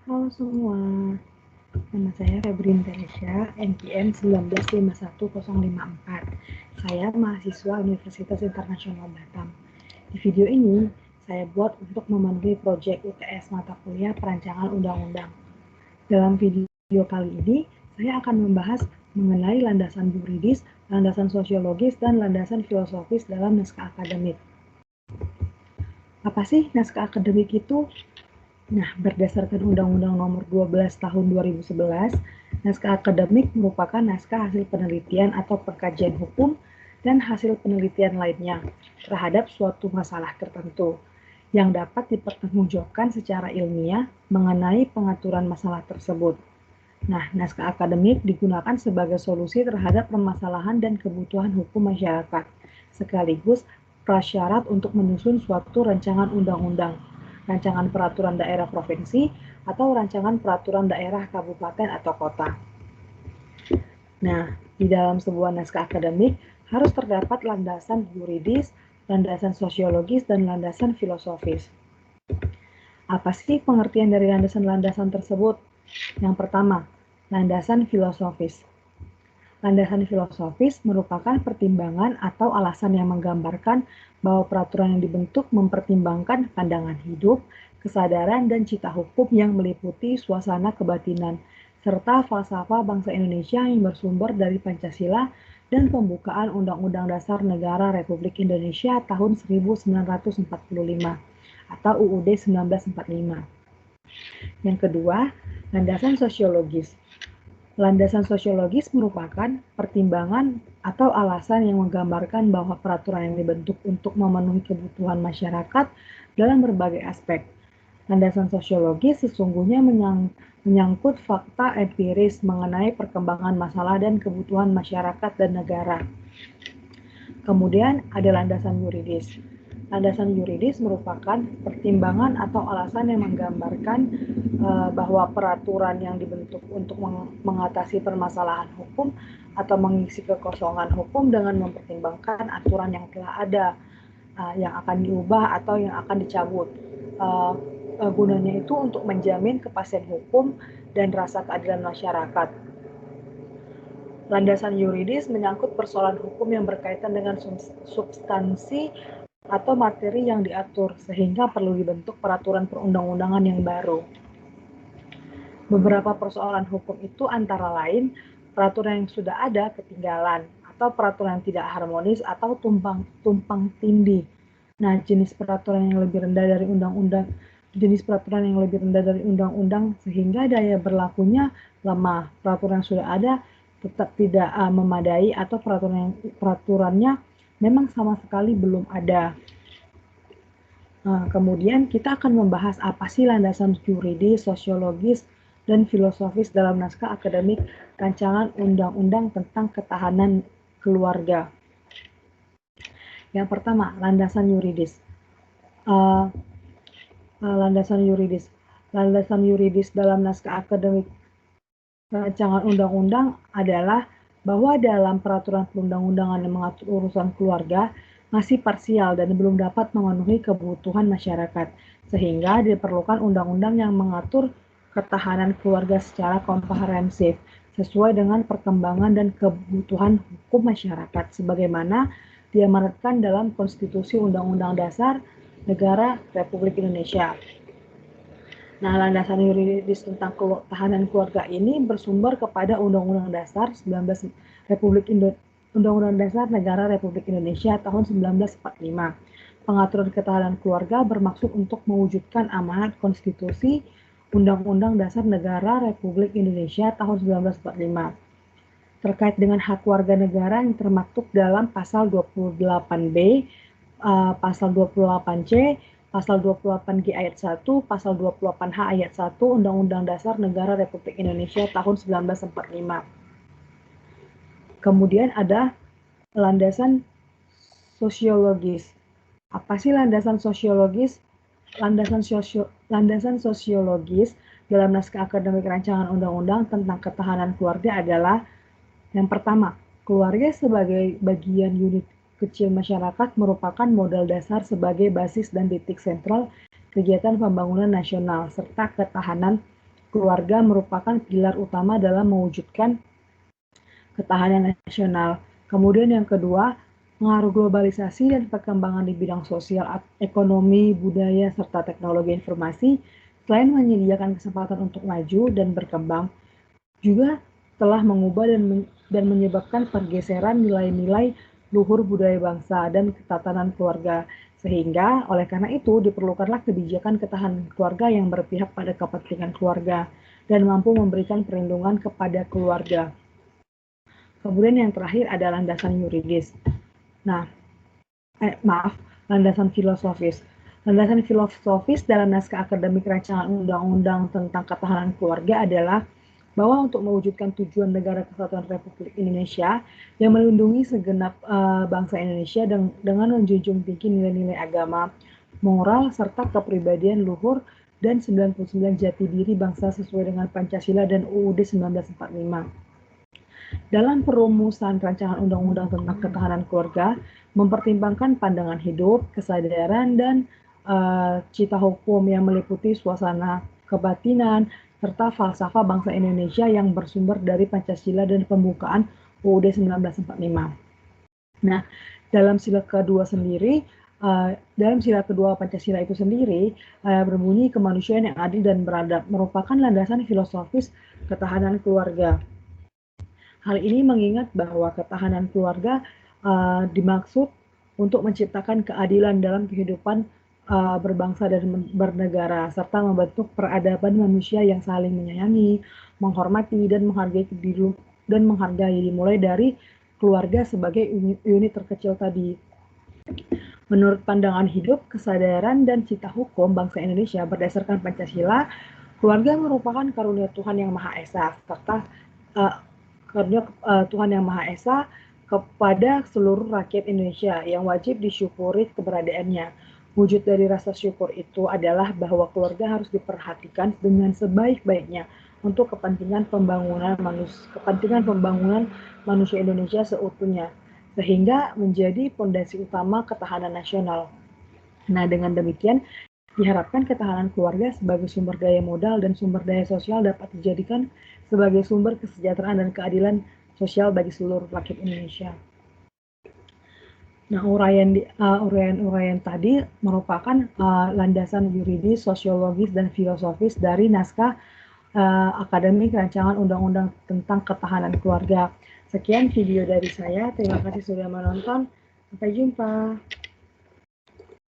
Halo semua, nama saya Febrin Teresya, NPM 1951054. Saya mahasiswa Universitas Internasional Batam. Di video ini, saya buat untuk memenuhi proyek UTS mata kuliah Perancangan Undang-Undang. Dalam video kali ini, saya akan membahas mengenai landasan yuridis, landasan sosiologis, dan landasan filosofis dalam naskah akademik. Apa sih naskah akademik itu? Nah, berdasarkan Undang-Undang Nomor 12 Tahun 2011, naskah akademik merupakan naskah hasil penelitian atau pengkajian hukum dan hasil penelitian lainnya terhadap suatu masalah tertentu yang dapat dipertanggungjawabkan secara ilmiah mengenai pengaturan masalah tersebut. Nah, naskah akademik digunakan sebagai solusi terhadap permasalahan dan kebutuhan hukum masyarakat, sekaligus prasyarat untuk menyusun suatu rancangan undang-undang, rancangan peraturan daerah provinsi, atau rancangan peraturan daerah kabupaten atau kota. Nah, di dalam sebuah naskah akademik harus terdapat landasan yuridis, landasan sosiologis, dan landasan filosofis. Apa sih pengertian dari landasan-landasan tersebut? Yang pertama, landasan filosofis. Landasan filosofis merupakan pertimbangan atau alasan yang menggambarkan bahwa peraturan yang dibentuk mempertimbangkan pandangan hidup, kesadaran, dan cita hukum yang meliputi suasana kebatinan, serta falsafah bangsa Indonesia yang bersumber dari Pancasila dan pembukaan Undang-Undang Dasar Negara Republik Indonesia tahun 1945 atau UUD 1945. Yang kedua, landasan sosiologis. Landasan sosiologis merupakan pertimbangan atau alasan yang menggambarkan bahwa peraturan yang dibentuk untuk memenuhi kebutuhan masyarakat dalam berbagai aspek. Landasan sosiologis sesungguhnya menyangkut fakta empiris mengenai perkembangan masalah dan kebutuhan masyarakat dan negara. Kemudian ada landasan yuridis. Landasan yuridis merupakan pertimbangan atau alasan yang menggambarkan bahwa peraturan yang dibentuk untuk mengatasi permasalahan hukum atau mengisi kekosongan hukum dengan mempertimbangkan aturan yang telah ada, yang akan diubah atau yang akan dicabut. Gunanya itu untuk menjamin kepastian hukum dan rasa keadilan masyarakat. Landasan yuridis menyangkut persoalan hukum yang berkaitan dengan substansi atau materi yang diatur, sehingga perlu dibentuk peraturan perundang-undangan yang baru. Beberapa persoalan hukum itu antara lain peraturan yang sudah ada ketinggalan, atau peraturan yang tidak harmonis atau tumpang tindih. Nah, jenis peraturan yang lebih rendah dari undang-undang sehingga daya berlakunya lemah. Peraturan yang sudah ada tetap tidak memadai atau peraturannya memang sama sekali belum ada. Kemudian kita akan membahas apa sih landasan yuridis, sosiologis, dan filosofis dalam naskah akademik rancangan undang-undang tentang ketahanan keluarga. Yang pertama, landasan yuridis. Landasan yuridis dalam naskah akademik rancangan undang-undang adalah bahwa dalam peraturan perundang-undangan yang mengatur urusan keluarga masih parsial dan belum dapat memenuhi kebutuhan masyarakat, sehingga diperlukan undang-undang yang mengatur ketahanan keluarga secara komprehensif sesuai dengan perkembangan dan kebutuhan hukum masyarakat sebagaimana diamanatkan dalam Konstitusi Undang-Undang Dasar Negara Republik Indonesia. Nah, landasan yuridis tentang ketahanan keluarga ini bersumber kepada Undang-Undang Dasar Undang-Undang Dasar Negara Republik Indonesia tahun 1945. Pengaturan ketahanan keluarga bermaksud untuk mewujudkan amanat konstitusi Undang-Undang Dasar Negara Republik Indonesia tahun 1945 terkait dengan hak warga negara yang termaktub dalam pasal 28B, pasal 28C, Pasal 28G ayat 1, Pasal 28H ayat 1 Undang-Undang Dasar Negara Republik Indonesia tahun 1945. Kemudian ada landasan sosiologis. Apa sih landasan sosiologis? Landasan sosiologis dalam naskah akademik rancangan undang-undang tentang ketahanan keluarga adalah yang pertama, keluarga sebagai bagian unit kecil masyarakat merupakan modal dasar sebagai basis dan titik sentral kegiatan pembangunan nasional serta ketahanan keluarga merupakan pilar utama dalam mewujudkan ketahanan nasional. Kemudian yang kedua, pengaruh globalisasi dan perkembangan di bidang sosial, ekonomi, budaya, serta teknologi informasi, selain menyediakan kesempatan untuk maju dan berkembang, juga telah mengubah dan menyebabkan pergeseran nilai-nilai luhur budaya bangsa dan ketatanan keluarga. Sehingga oleh karena itu diperlukanlah kebijakan ketahanan keluarga yang berpihak pada kepentingan keluarga dan mampu memberikan perlindungan kepada keluarga. Kemudian yang terakhir ada landasan yuridis. Nah, landasan filosofis. Landasan filosofis dalam naskah akademik rancangan undang-undang tentang ketahanan keluarga adalah bahwa untuk mewujudkan tujuan Negara Kesatuan Republik Indonesia yang melindungi segenap bangsa Indonesia dengan menjunjung tinggi nilai-nilai agama, moral, serta kepribadian luhur dan 99 jati diri bangsa sesuai dengan Pancasila dan UUD 1945. Dalam perumusan rancangan undang-undang tentang ketahanan keluarga, mempertimbangkan pandangan hidup, kesadaran, dan cita hukum yang meliputi suasana kebatinan, serta falsafah bangsa Indonesia yang bersumber dari Pancasila dan pembukaan UUD 1945. Nah, dalam sila kedua sendiri, dalam sila kedua Pancasila itu sendiri berbunyi kemanusiaan yang adil dan beradab, merupakan landasan filosofis ketahanan keluarga. Hal ini mengingat bahwa ketahanan keluarga dimaksud untuk menciptakan keadilan dalam kehidupan berbangsa dan bernegara, serta membentuk peradaban manusia yang saling menyayangi, menghormati, dan menghargai dimulai dari keluarga sebagai unit terkecil tadi. Menurut pandangan hidup, kesadaran, dan cita hukum bangsa Indonesia berdasarkan Pancasila, keluarga merupakan karunia Tuhan Yang Maha Esa, serta karunia Tuhan Yang Maha Esa kepada seluruh rakyat Indonesia yang wajib disyukuri keberadaannya. Wujud dari rasa syukur itu adalah bahwa keluarga harus diperhatikan dengan sebaik-baiknya untuk kepentingan pembangunan manusia Indonesia seutuhnya, sehingga menjadi fondasi utama ketahanan nasional. Nah, dengan demikian diharapkan ketahanan keluarga sebagai sumber daya modal dan sumber daya sosial dapat dijadikan sebagai sumber kesejahteraan dan keadilan sosial bagi seluruh rakyat Indonesia. Nah, uraian tadi merupakan landasan yuridis, sosiologis, dan filosofis dari naskah akademik rancangan undang-undang tentang ketahanan keluarga. Sekian video dari saya. Terima kasih sudah menonton. Sampai jumpa.